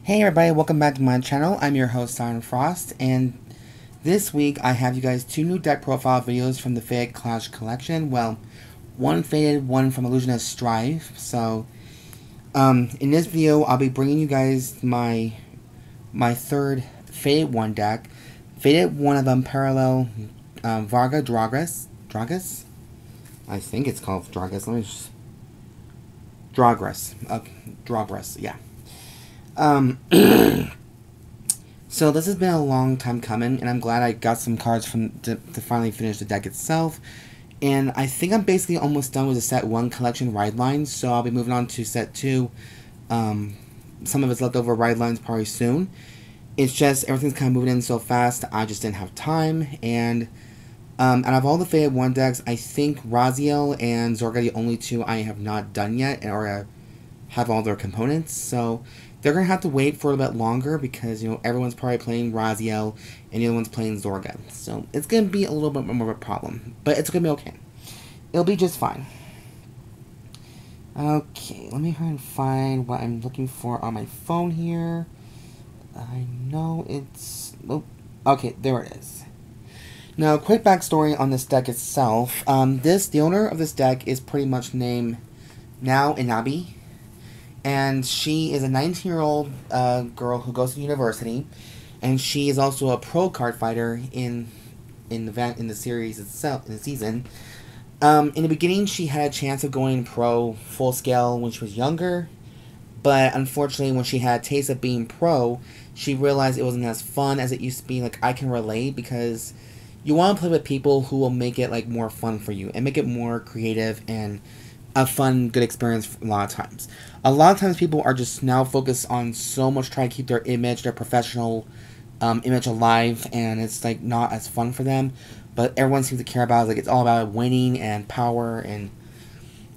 Hey everybody, welcome back to my channel. I'm your host, Siren Frost, and this week I have you guys two new deck profile videos from the Faded Clash collection. Well, one faded, one from Illusionist Strife. So, in this video, I'll be bringing you guys my third Faded one deck. Faded one of Unparalleled Varga Dragres. I think it's called Dragres. Let me just... Dragres. Okay, Dragres, yeah. So this has been a long time coming, and I'm glad I got some cards to finally finish the deck itself. And I think I'm basically almost done with the set 1 collection ride lines, so I'll be moving on to set 2. Some of its leftover ride lines probably soon. It's just everything's kind of moving in so fast, I just didn't have time. And out of all the Faded 1 decks, I think Raziel and Zorga are the only two I have not done yet, or have all their components. So they're going to have to wait for a bit longer because, you know, everyone's probably playing Raziel and the other one's playing Zorga. So it's going to be a little bit more of a problem. But it's going to be okay. It'll be just fine. Okay, let me try and find what I'm looking for on my phone here. I know it's... Oh, okay, there it is. Now, quick backstory on this deck itself. The owner of this deck is pretty much named now Inabe. And she is a 19-year-old girl who goes to university, and she is also a pro card fighter in the series itself, in the season. In the beginning, she had a chance of going pro full scale when she was younger, but unfortunately, when she had a taste of being pro, she realized it wasn't as fun as it used to be. Like, I can relate, because you want to play with people who will make it like more fun for you and make it more creative and a fun, good experience a lot of times. A lot of times people are just now focused on so much trying to keep their image, their professional image alive, and it's like not as fun for them. But everyone seems to care about it. Like, it's all about winning and power and,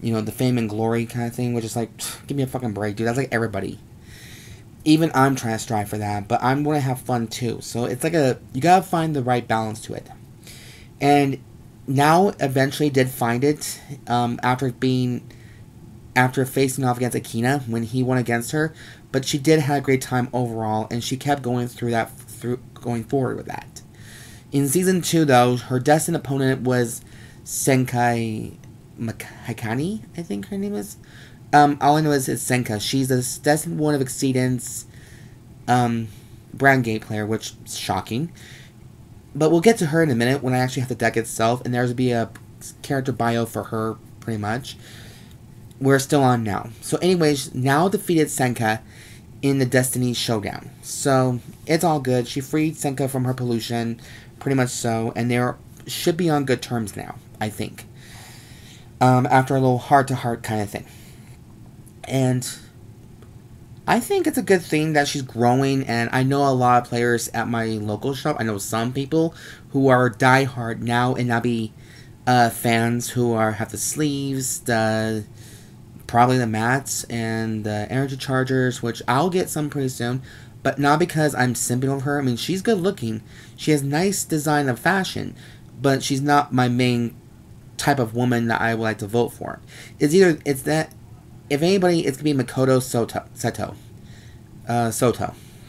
you know, the fame and glory kind of thing, which is like, give me a fucking break, dude. That's like everybody. Even I'm trying to strive for that, but I'm going to have fun too. So it's like you gotta find the right balance to it. And now eventually did find it after facing off against Akina when he won against her, but she did have a great time overall, and she kept going going forward with that. In season 2, though, her destined opponent was Senkai Makani, I think her name is. All I know is it's Senka. She's a destined one of Exceedance Brown Gate player, which is shocking. But we'll get to her in a minute when I actually have the deck itself, and there's be a character bio for her, pretty much. We're still on now. So anyways, now defeated Senka in the Destiny Showdown. So it's all good. She freed Senka from her pollution, pretty much so, and they should be on good terms now, I think. After a little heart-to-heart kind of thing. And I think it's a good thing that she's growing, and I know a lot of players at my local shop. I know some people who are diehard now Inabe fans who have the sleeves, probably the mats, and the energy chargers, which I'll get some pretty soon, but not because I'm simping over her. I mean, she's good looking. She has nice design of fashion, but she's not my main type of woman that I would like to vote for. It's that... If anybody, it's going to be Makoto Soto.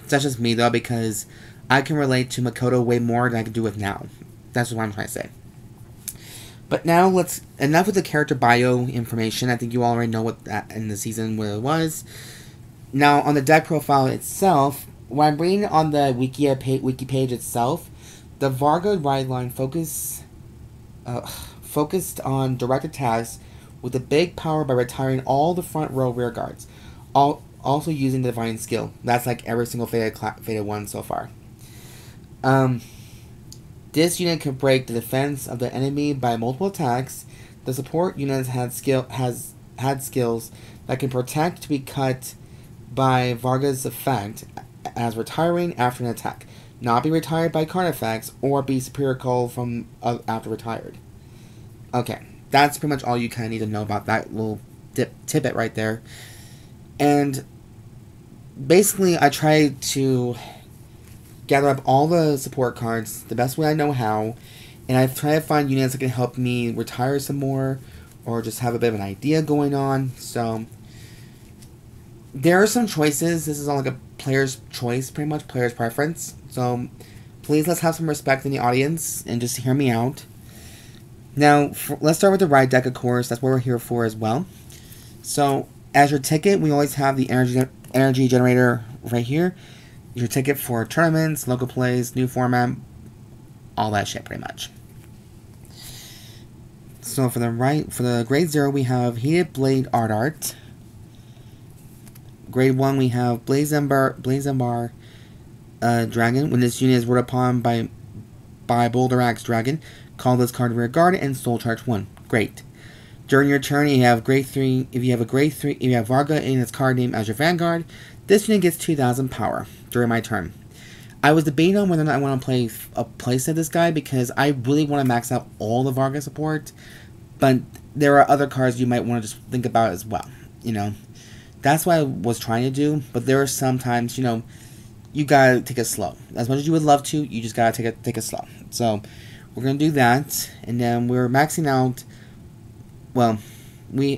That's just me, though, because I can relate to Makoto way more than I can do with now. That's what I'm trying to say. But now, enough with the character bio information. I think you already know what that in the season what it was. Now, on the deck profile itself, when I'm reading on the wiki page itself, the Varga ride line focused on direct attacks with a big power by retiring all the front row rear guards, also using the divine skill. That's like every single Faded one so far. This unit can break the defense of the enemy by multiple attacks. The support unit had skills that can protect to be cut by Varga's effect as retiring after an attack, not be retired by card effects, or be superior call from after retired. Okay. That's pretty much all you kind of need to know about that little tidbit right there. And basically, I tried to gather up all the support cards the best way I know how. And I've tried to find units that can help me retire some more, or just have a bit of an idea going on. So there are some choices. This is all like a player's choice, pretty much, player's preference. So please, let's have some respect in the audience and just hear me out. Now, let's start with the ride deck, of course. That's what we're here for as well. So, as your ticket, we always have the energy generator right here. Your ticket for tournaments, local plays, new format, all that shit, pretty much. So, for the grade 0, we have Heated Blade Ardart. Grade 1, we have Blazembar Dragon. When this unit is ruled upon by Boulder Axe Dragon, call this card rear guard and soul charge 1. Great. During your turn, you have grade 3. If you have Varga in its card name as your Vanguard, this unit gets 2,000 power during my turn. I was debating on whether or not I want to play a playset of this guy because I really want to max out all the Varga support, but there are other cards you might want to just think about as well. You know, that's what I was trying to do, but there are some times, you know, you gotta take it slow. As much as you would love to, you just gotta take it slow. So we're gonna do that, and then we're maxing out. Well,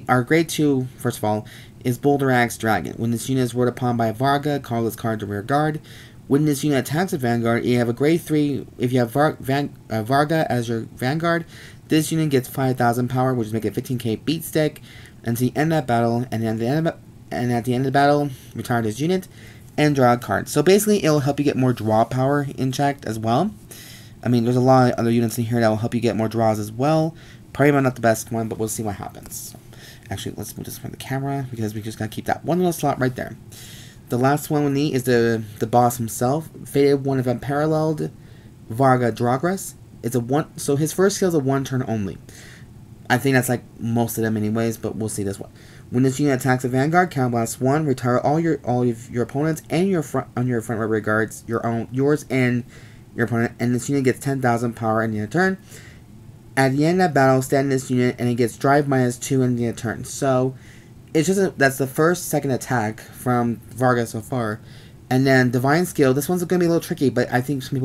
our grade 2, first of all, is Boulder Axe Dragon. When this unit is ruled upon by Varga, call this card to rear guard. When this unit attacks a Vanguard, you have a grade 3. If you have Varga as your Vanguard, this unit gets 5,000 power, which is make it 15k beat stick. And to the end of that battle, and at the end of the battle, retire this unit and draw a card. So basically, it'll help you get more draw power in check as well. I mean, there's a lot of other units in here that will help you get more draws as well. Probably not the best one, but we'll see what happens. So, actually, let's move this from the camera because we just gotta keep that one little slot right there. The last one we need is the boss himself. Faded 1 of Unparalleled, Varga Dragres. It's a 1. So his first skill is a 1 turn only. I think that's like most of them anyways, but we'll see this one. When this unit attacks a Vanguard, counterblast 1, retire all of your opponents and your front row guards, yours and your opponent, and this unit gets 10,000 power in the turn. At the end of that battle, stand this unit, and it gets drive -2 in the turn. So, it's just that's the second attack from Varga so far. And then Divine Skill, this one's going to be a little tricky, but I think some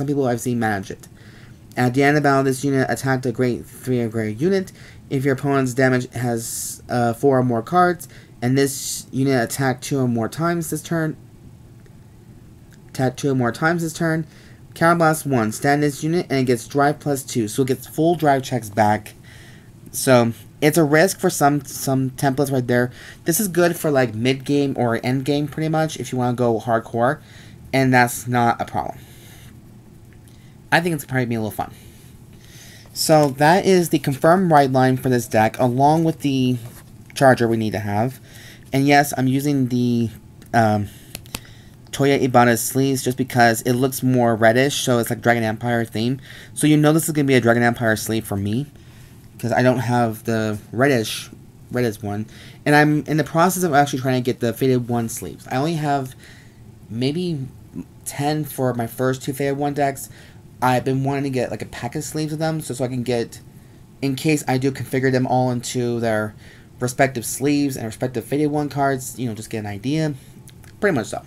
people I've seen manage it. At the end of the battle, this unit attacked a grade 3 or greater unit. If your opponent's damage has 4 or more cards, and this unit attacked 2 or more times this turn, Counterblast 1, stand this unit, and it gets drive +2, so it gets full drive checks back. So, it's a risk for some templates right there. This is good for like mid-game or end-game, pretty much, if you want to go hardcore, and that's not a problem. I think it's probably be a little fun. So, that is the confirmed ride line for this deck, along with the charger we need to have. And yes, I'm using the Toya Ibana's sleeves just because it looks more reddish, so it's like Dragon Empire theme. So you know this is going to be a Dragon Empire sleeve for me, because I don't have the reddish one. And I'm in the process of actually trying to get the Faded 1 sleeves. I only have maybe 10 for my first 2 Faded 1 decks. I've been wanting to get like a pack of sleeves of them, so I can get, in case I do configure them all into their respective sleeves and respective Faded 1 cards, you know, just get an idea. Pretty much so.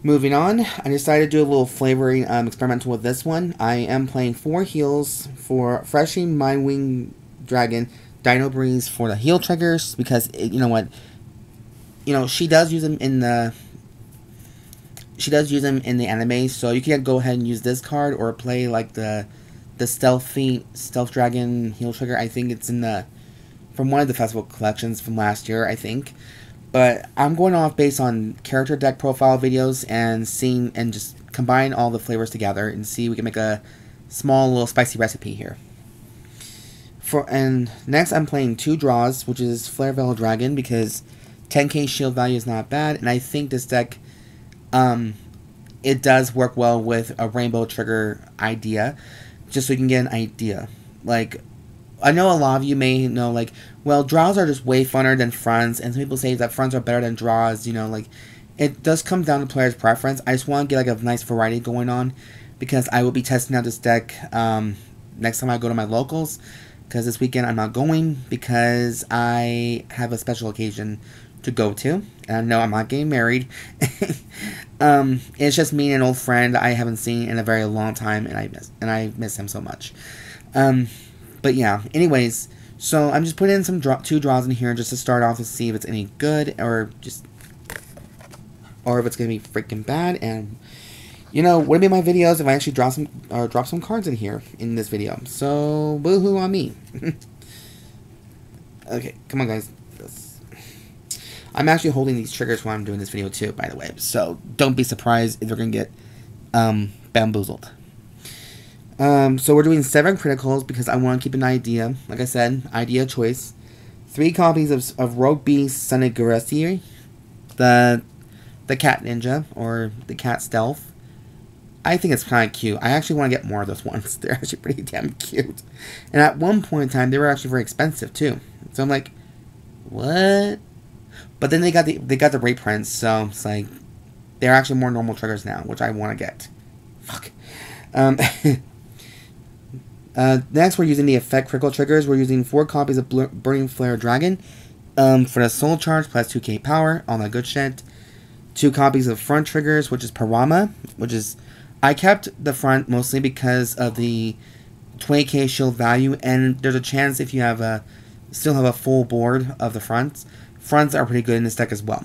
Moving on, I decided to do a little flavoring experimental with this one. I am playing 4 heals for Freshing Mindwing Dragon, Dinobreeze for the heal triggers, because you know what, she does use them in the anime, so you can go ahead and use this card or play like the Stealth Dragon heal trigger. I think it's from one of the festival collections from last year, I think. But I'm going off based on character deck profile videos and just combine all the flavors together and see if we can make a small little spicy recipe here. And next I'm playing 2 draws, which is Flare Veil Dragon, because 10k shield value is not bad, and I think this deck it does work well with a rainbow trigger idea, just so you can get an idea. Like, I know a lot of you may know, like, well, draws are just way funner than fronts, and some people say that fronts are better than draws, like, it does come down to player's preference. I just want to get, like, a nice variety going on, because I will be testing out this deck next time I go to my locals, because this weekend I'm not going, because I have a special occasion to go to, and no, I'm not getting married. It's just me and an old friend I haven't seen in a very long time, and I miss him so much. But yeah, anyways, so I'm just putting in some 2 draws in here just to start off to see if it's any good, or just or if it's gonna be freaking bad. And you know, wouldn't be my videos if I actually drop some cards in here in this video. So boo-hoo on me. Okay, come on, guys. I'm actually holding these triggers while I'm doing this video too, by the way. So don't be surprised if they're gonna get bamboozled. So we're doing 7 criticals because I want to keep an idea. Like I said, idea choice. 3 copies of Rogue Beast Sunegosuri, the cat ninja or the cat stealth. I think it's kind of cute. I actually want to get more of those ones. They're actually pretty damn cute. And at one point in time, they were actually very expensive too. So I'm like, what? But then they got the reprints, so it's like they're actually more normal triggers now, which I want to get. Fuck. Next, we're using the effect critical triggers. We're using 4 copies of Burning Flare Dragon for the soul charge plus 2k power, all that good shit. 2 copies of front triggers, which is Parama, which is I kept the front mostly because of the 20k shield value, and there's a chance if you have still have a full board of the fronts are pretty good in this deck as well.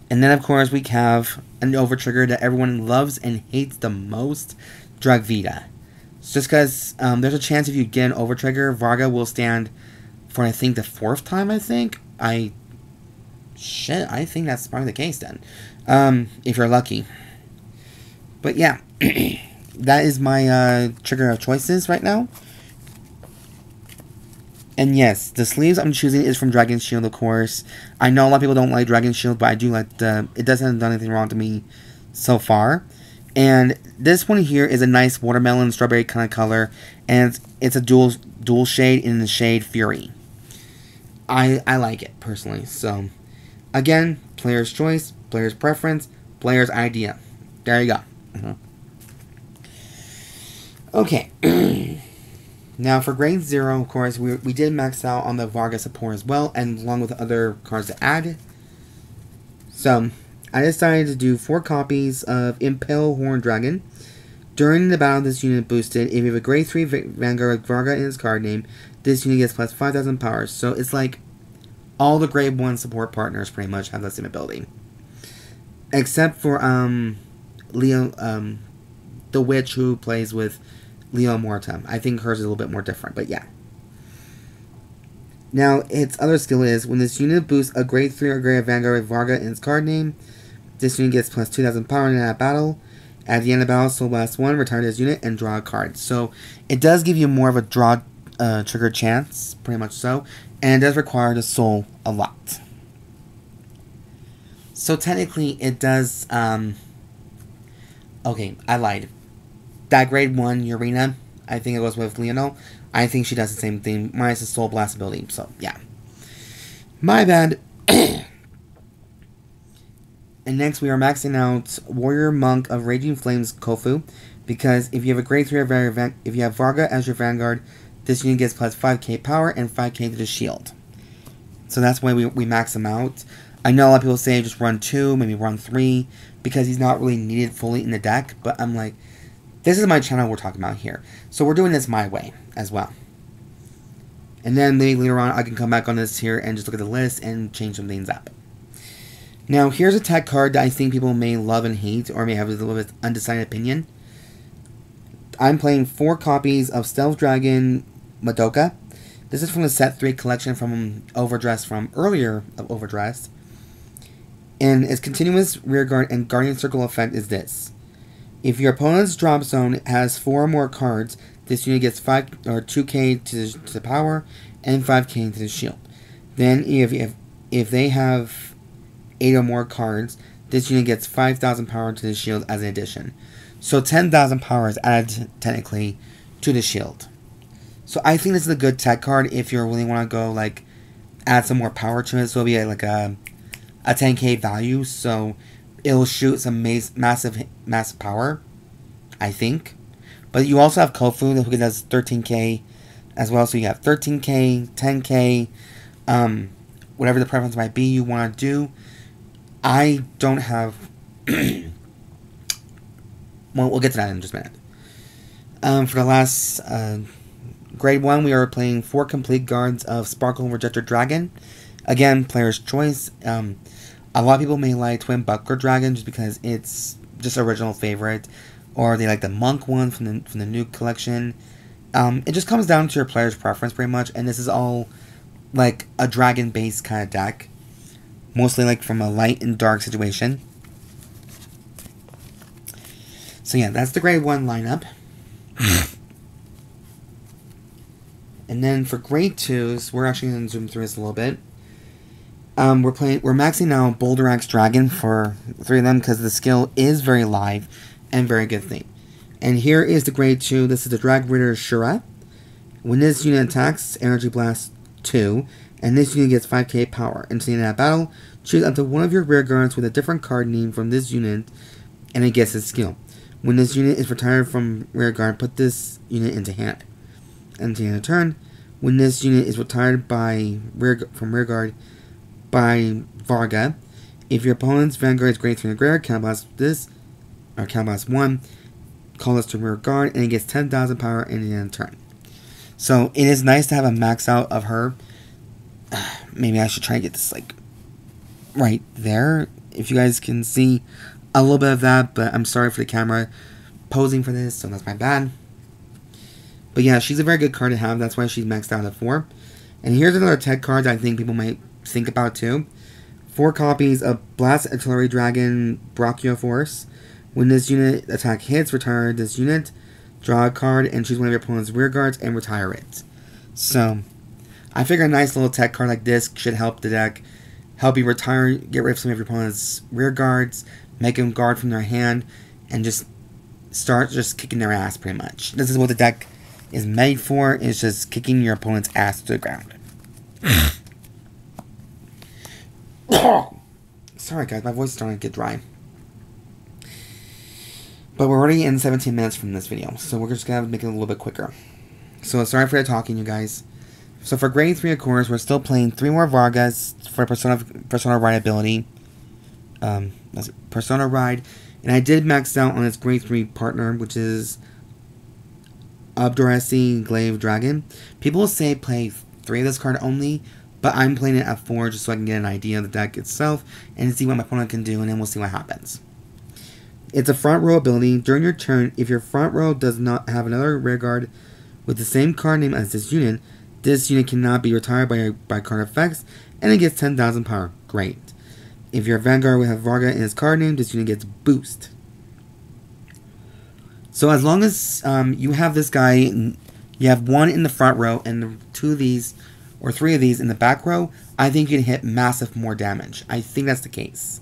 And then, of course, we have an over trigger that everyone loves and hates the most, Dragveda. It's just because there's a chance if you get an over trigger, Varga will stand for, I think, the 4th time, I think. I think that's probably the case then. If you're lucky. But yeah, that is my trigger of choices right now. And yes, the sleeves I'm choosing is from Dragon Shield, of course. I know a lot of people don't like Dragon Shield, but I do like it doesn't done anything wrong to me so far. And this one here is a nice watermelon strawberry kind of color, and it's a dual shade in the shade Fury. I like it personally. So again, player's choice, player's preference, player's idea. There you go. Okay. Now, for grade 0, of course, we did max out on the Varga support as well, and along with other cards to add. So, I decided to do 4 copies of Impale Horn Dragon. During the battle, this unit boosted. If you have a grade 3 Vanguard with Varga in its card name, this unit gets plus 5,000 power. So, it's like all the grade 1 support partners pretty much have that same ability. Except for Leo, the witch who plays with Leo Morta. I think hers is a little bit more different, but yeah. Now, its other skill is, when this unit boosts a grade 3 or greater Vanguard with Varga in its card name, this unit gets plus 2,000 power in that battle. At the end of battle, Soul Blast 1, return this unit and draw a card. So, it does give you more of a draw trigger chance, pretty much so, and it does require the soul a lot. So, technically, it does, okay, I lied. That grade 1 Urena, I think it goes with Leonel. I think she does the same thing, minus the Soul Blast ability. So, yeah. My bad. And next, we are maxing out Warrior Monk of Raging Flames Koufu. Because if you have a grade 3 or if you have Varga as your Vanguard, this unit gets plus 5k power and 5k to the shield. So that's why we max him out. I know a lot of people say just run 2, maybe run 3, because he's not really needed fully in the deck. But I'm like, this is my channel we're talking about here. So we're doing this my way as well. And then maybe later on I can come back on this here and just look at the list and change some things up. Now here's a tech card that I think people may love and hate, or may have a little bit undecided opinion. I'm playing 4 copies of Stealth Dragon Madoka. This is from the Set 3 collection from Overdressed, from earlier of Overdressed. And its continuous rearguard and Guardian Circle effect is this. If your opponent's drop zone has 4 or more cards, this unit gets 5 or 2k to the power and 5k to the shield. Then if they have 8 or more cards, this unit gets 5,000 power to the shield as an addition. So 10,000 power is added technically to the shield. So I think this is a good tech card if you really want to go like add some more power to it. So it'll be like a 10k value. So it'll shoot some massive power, I think. But you also have Koufu, who does 13k as well. So you have 13k, 10k, whatever the preference might be you want to do. I don't have... well, we'll get to that in just a minute. For the last grade 1, we are playing 4 complete guards of Sparkle Rejector Dragon. Again, player's choice. A lot of people may like Twin Buckler Dragon just because it's just original favorite, or they like the Monk one from the new collection. It just comes down to your player's preference pretty much, and this is all like a dragon based kind of deck, mostly like from a light and dark situation. So yeah, that's the grade 1 lineup. And then for grade 2s, we're actually going to zoom through this a little bit. We're maxing out Boulder Axe Dragon for 3 of them because the skill is very live and very good thing. And here is the grade 2. This is the Dragritter Shuura. When this unit attacks, Energy Blast 2, and this unit gets 5k power. Until the end of that battle, choose up to one of your rear guards with a different card name from this unit, and it gets its skill. When this unit is retired from rear guard, put this unit into hand. Until the end of turn, when this unit is retired from rear guard by Varga, if your opponent's Vanguard is greater than the graveyard, counterblast this, or counterblast 1, call this to rear guard, and it gets 10,000 power in the end of turn. So it is nice to have a max out of her. Maybe I should try and get this like right there, if you guys can see a little bit of that, but I'm sorry for the camera posing for this, so that's my bad. But yeah, she's a very good card to have. That's why she's maxed out at 4. And here's another tech card that I think people might think about too. 4 copies of Blast Artillery Dragon Brachioforce. When this unit attack hits, retire this unit, draw a card, and choose one of your opponent's rear guards and retire it. So, I figure a nice little tech card like this should help the deck. Help you retire, get rid of some of your opponent's rear guards, make them guard from their hand, and just start just kicking their ass pretty much. This is what the deck is made for, is just kicking your opponent's ass to the ground. Sorry guys, my voice is starting to get dry. But we're already in 17 minutes from this video, so we're just going to make it a little bit quicker. So sorry for the talking, you guys. So for grade 3, of course, we're still playing 3 more Vargas for Persona Ride ability. Persona Ride. And I did max out on its grade 3 partner, which is Ardart Glaive Dragon. People will say play 3 of this card only, but I'm playing it at 4 just so I can get an idea of the deck itself and see what my opponent can do, and then we'll see what happens. It's a front row ability. During your turn, if your front row does not have another rear guard with the same card name as this unit cannot be retired by card effects, and it gets 10,000 power. Great. If your Vanguard will have Varga in its card name, this unit gets boost. So as long as you have this guy, you have 1 in the front row and 2 of these, or 3 of these in the back row, I think you can hit massive more damage. I think that's the case.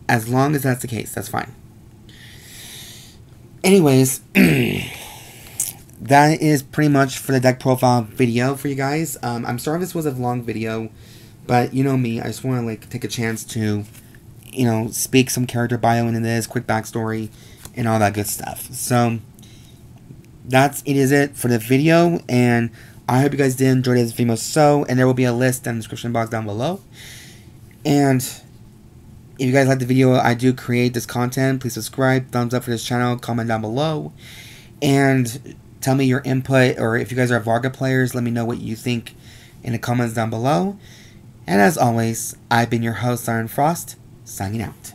As long as that's the case, that's fine. Anyways, that is pretty much for the deck profile video for you guys. I'm sorry if this was a long video, but you know me, I just want to like take a chance to, you know, speak some character bio into this, quick backstory, and all that good stuff. So, is it for the video, and I hope you guys did enjoy this video and there will be a list in the description box down below. And if you guys like the video I do create this content, please subscribe, thumbs up for this channel, comment down below, and tell me your input, or if you guys are Varga players, let me know what you think in the comments down below. And as always, I've been your host, Siren Frost, signing out.